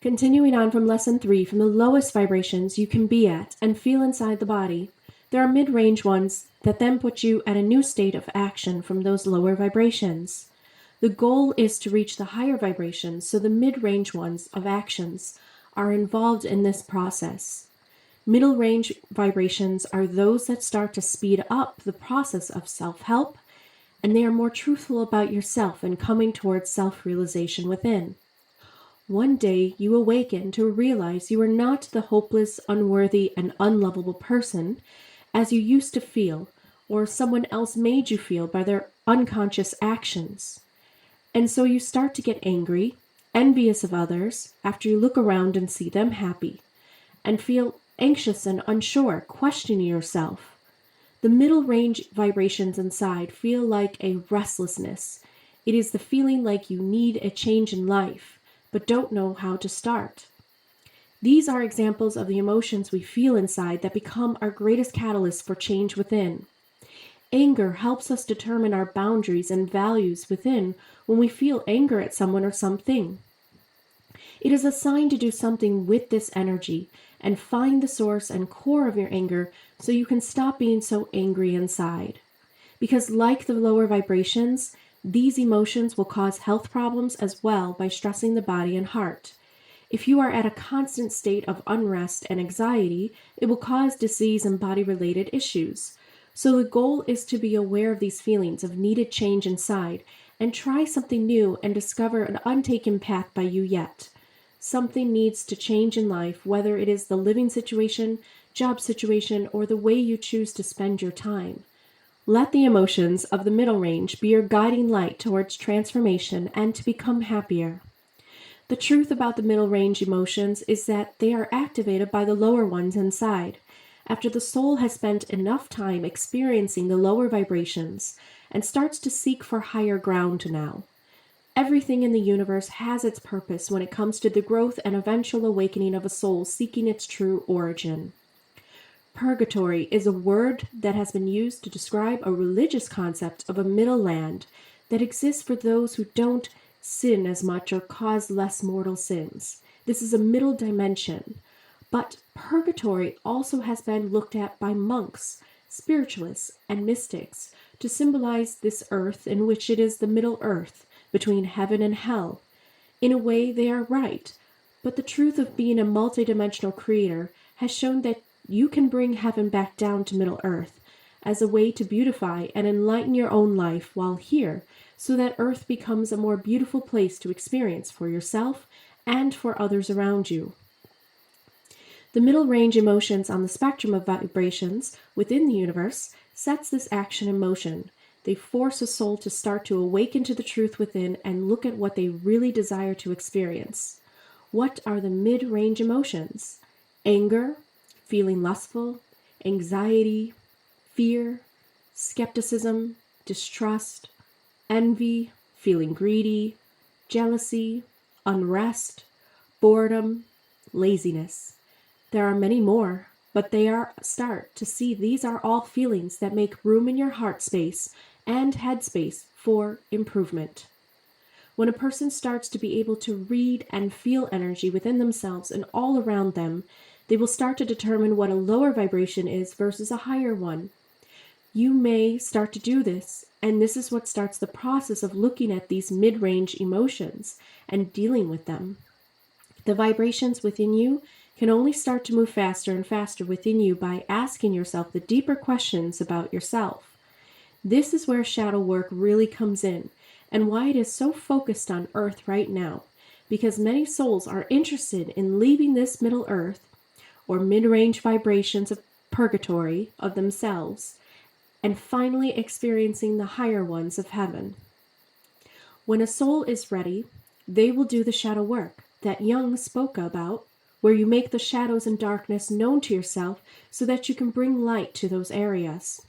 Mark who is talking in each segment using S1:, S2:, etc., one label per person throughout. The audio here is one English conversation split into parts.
S1: Continuing on from Lesson 3, from the lowest vibrations you can be at and feel inside the body, there are mid-range ones that then put you at a new state of action from those lower vibrations. The goal is to reach the higher vibrations, so the mid-range ones of actions are involved in this process. Middle range vibrations are those that start to speed up the process of self-help, and they are more truthful about yourself and coming towards self-realization within. One day you awaken to realize you are not the hopeless, unworthy, and unlovable person as you used to feel, or someone else made you feel by their unconscious actions. And so you start to get angry, envious of others, after you look around and see them happy, and feel anxious and unsure, questioning yourself. The middle range vibrations inside feel like a restlessness. It is the feeling like you need a change in life, but don't know how to start. These are examples of the emotions we feel inside that become our greatest catalyst for change within. Anger helps us determine our boundaries and values within when we feel anger at someone or something. It is a sign to do something with this energy and find the source and core of your anger so you can stop being so angry inside. Because like the lower vibrations, these emotions will cause health problems as well by stressing the body and heart. If you are at a constant state of unrest and anxiety, it will cause disease and body-related issues. So the goal is to be aware of these feelings of needed change inside and try something new and discover an untaken path by you yet. Something needs to change in life, whether it is the living situation, job situation, or the way you choose to spend your time. Let the emotions of the middle range be your guiding light towards transformation and to become happier. The truth about the middle range emotions is that they are activated by the lower ones inside, after the soul has spent enough time experiencing the lower vibrations and starts to seek for higher ground now. Everything in the universe has its purpose when it comes to the growth and eventual awakening of a soul seeking its true origin. Purgatory is a word that has been used to describe a religious concept of a middle land that exists for those who don't sin as much or cause less mortal sins. This is a middle dimension. But purgatory also has been looked at by monks, spiritualists, and mystics to symbolize this earth in which it is the middle earth between heaven and hell. In a way, they are right, but the truth of being a multidimensional creator has shown that you can bring heaven back down to Middle Earth as a way to beautify and enlighten your own life while here, so that Earth becomes a more beautiful place to experience for yourself and for others around you. The middle range emotions on the spectrum of vibrations within the universe sets this action in motion. They force a soul to start to awaken to the truth within and look at what they really desire to experience. What are the mid-range emotions? Anger, feeling lustful, anxiety, fear, skepticism, distrust, envy, feeling greedy, jealousy, unrest, boredom, laziness. There are many more, but they are a start to see these are all feelings that make room in your heart space and head space for improvement. When a person starts to be able to read and feel energy within themselves and all around them, they will start to determine what a lower vibration is versus a higher one. You may start to do this, and this is what starts the process of looking at these mid-range emotions and dealing with them. The vibrations within you can only start to move faster and faster within you by asking yourself the deeper questions about yourself. This is where shadow work really comes in, and why it is so focused on Earth right now, because many souls are interested in leaving this Middle Earth, or mid-range vibrations of purgatory of themselves, and finally experiencing the higher ones of heaven. When a soul is ready, they will do the shadow work that Jung spoke about, where you make the shadows and darkness known to yourself so that you can bring light to those areas.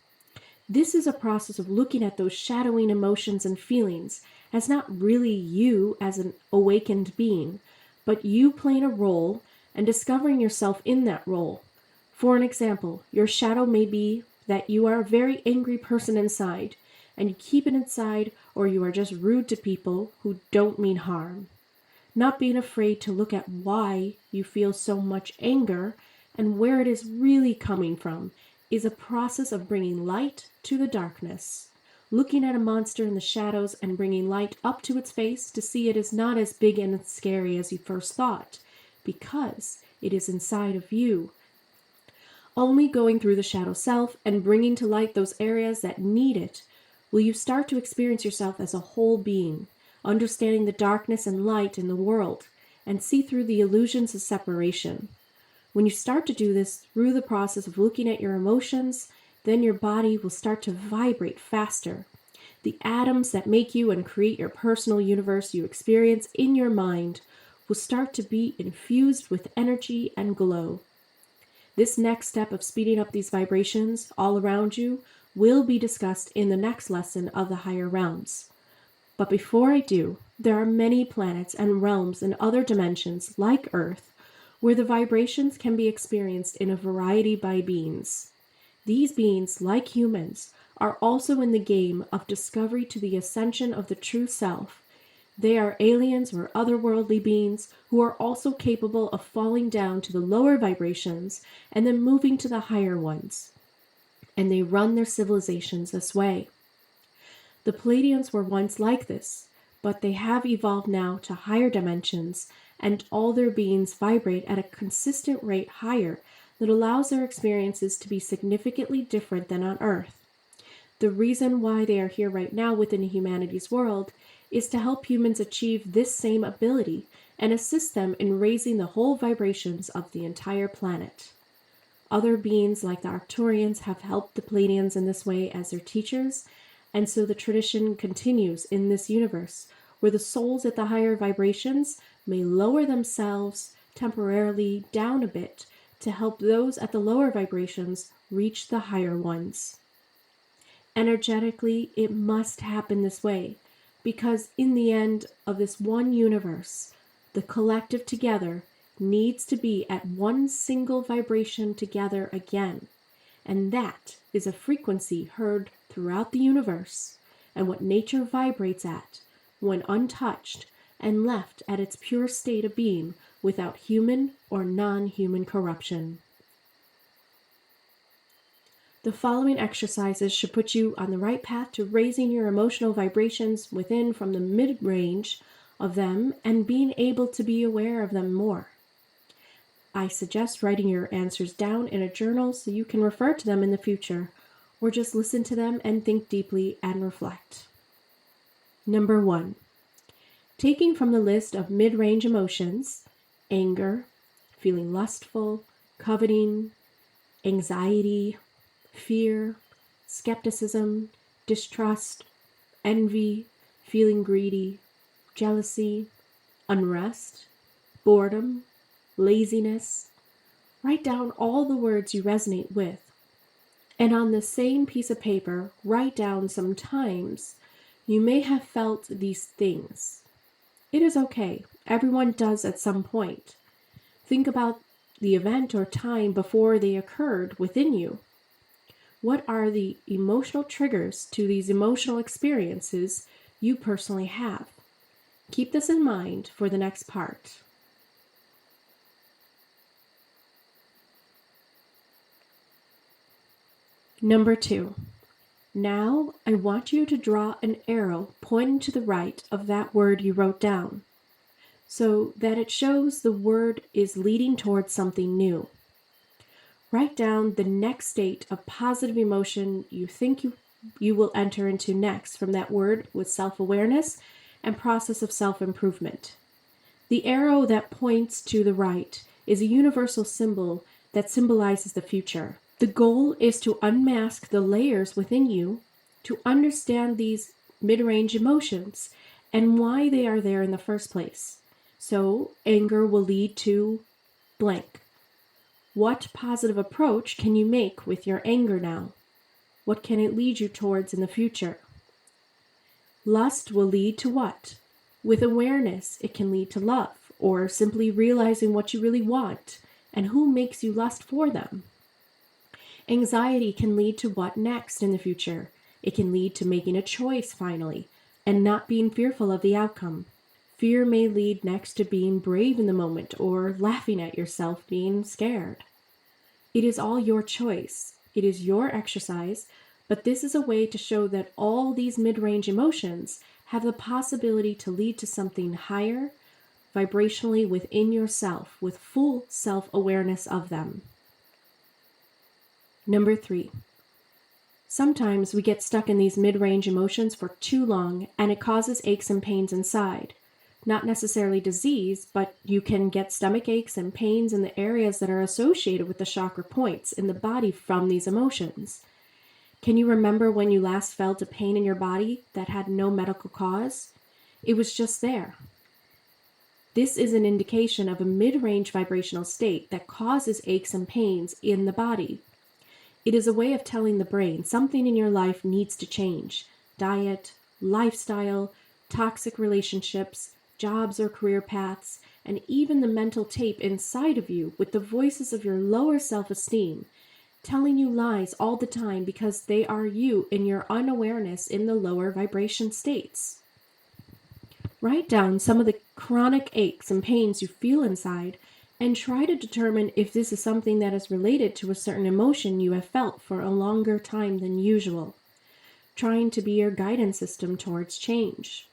S1: This is a process of looking at those shadowing emotions and feelings as not really you as an awakened being, but you playing a role and discovering yourself in that role. For an example, your shadow may be that you are a very angry person inside, and you keep it inside, or you are just rude to people who don't mean harm. Not being afraid to look at why you feel so much anger and where it is really coming from is a process of bringing light to the darkness. Looking at a monster in the shadows and bringing light up to its face to see it is not as big and scary as you first thought, because it is inside of you. Only going through the shadow self and bringing to light those areas that need it will you start to experience yourself as a whole being, understanding the darkness and light in the world, and see through the illusions of separation. When you start to do this through the process of looking at your emotions, then your body will start to vibrate faster. The atoms that make you and create your personal universe you experience in your mind will start to be infused with energy and glow. This next step of speeding up these vibrations all around you will be discussed in the next lesson of the higher realms. But before I do, there are many planets and realms in other dimensions like Earth where the vibrations can be experienced in a variety by beings. These beings, like humans, are also in the game of discovery to the ascension of the true self. They are aliens or otherworldly beings who are also capable of falling down to the lower vibrations and then moving to the higher ones. And they run their civilizations this way. The Pleiadians were once like this, but they have evolved now to higher dimensions, and all their beings vibrate at a consistent rate higher that allows their experiences to be significantly different than on Earth. The reason why they are here right now within humanity's world is to help humans achieve this same ability and assist them in raising the whole vibrations of the entire planet. Other beings like the Arcturians have helped the Pleiadians in this way as their teachers, and so the tradition continues in this universe, where the souls at the higher vibrations may lower themselves temporarily down a bit to help those at the lower vibrations reach the higher ones. Energetically, it must happen this way, because in the end of this one universe, the collective together needs to be at one single vibration together again, and that is a frequency heard throughout the universe, and what nature vibrates at when untouched and left at its pure state of being without human or non-human corruption. The following exercises should put you on the right path to raising your emotional vibrations within from the mid-range of them and being able to be aware of them more. I suggest writing your answers down in a journal so you can refer to them in the future, or just listen to them and think deeply and reflect. Number 1. Taking from the list of mid-range emotions, anger, feeling lustful, coveting, anxiety, fear, skepticism, distrust, envy, feeling greedy, jealousy, unrest, boredom, laziness. Write down all the words you resonate with. And on the same piece of paper, write down some times you may have felt these things. It is okay. Everyone does at some point. Think about the event or time before they occurred within you. What are the emotional triggers to these emotional experiences you personally have? Keep this in mind for the next part. Number 2. Now I want you to draw an arrow pointing to the right of that word you wrote down, so that it shows the word is leading towards something new. Write down the next state of positive emotion you think you will enter into next from that word with self-awareness and process of self-improvement. The arrow that points to the right is a universal symbol that symbolizes the future. The goal is to unmask the layers within you to understand these mid-range emotions and why they are there in the first place. So, anger will lead to blank. What positive approach can you make with your anger now? What can it lead you towards in the future? Lust will lead to what? With awareness, it can lead to love, or simply realizing what you really want and who makes you lust for them. Anxiety can lead to what next in the future? It can lead to making a choice finally, and not being fearful of the outcome. Fear may lead next to being brave in the moment or laughing at yourself being scared. It is all your choice. It is your exercise, but this is a way to show that all these mid-range emotions have the possibility to lead to something higher, vibrationally within yourself, with full self-awareness of them. Number 3. Sometimes we get stuck in these mid-range emotions for too long, and it causes aches and pains inside. Not necessarily disease, but you can get stomach aches and pains in the areas that are associated with the chakra points in the body from these emotions. Can you remember when you last felt a pain in your body that had no medical cause? It was just there. This is an indication of a mid-range vibrational state that causes aches and pains in the body. It is a way of telling the brain something in your life needs to change. Diet, lifestyle, toxic relationships, jobs or career paths, and even the mental tape inside of you with the voices of your lower self-esteem, telling you lies all the time because they are you in your unawareness in the lower vibration states. Write down some of the chronic aches and pains you feel inside and try to determine if this is something that is related to a certain emotion you have felt for a longer time than usual, trying to be your guidance system towards change.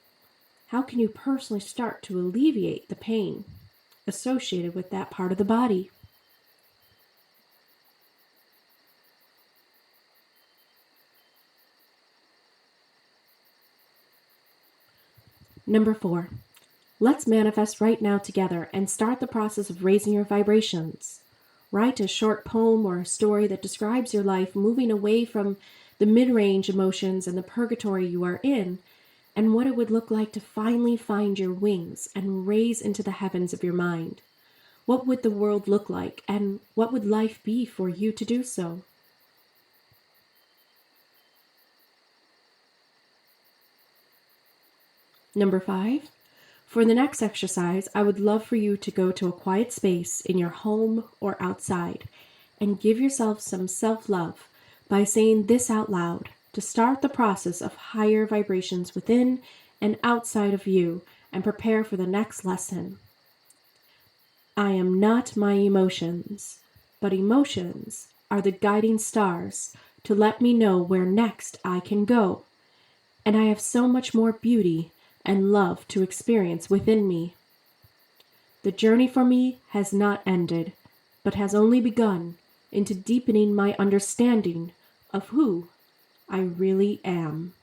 S1: How can you personally start to alleviate the pain associated with that part of the body? Number 4. Let's manifest right now together and start the process of raising your vibrations. Write a short poem or a story that describes your life moving away from the mid-range emotions and the purgatory you are in, and what it would look like to finally find your wings and raise into the heavens of your mind. What would the world look like, and what would life be for you to do so? Number 5. For the next exercise, I would love for you to go to a quiet space in your home or outside and give yourself some self-love by saying this out loud to start the process of higher vibrations within and outside of you and prepare for the next lesson. I am not my emotions, but emotions are the guiding stars to let me know where next I can go. And I have so much more beauty and love to experience within me. The journey for me has not ended, but has only begun into deepening my understanding of who I really am.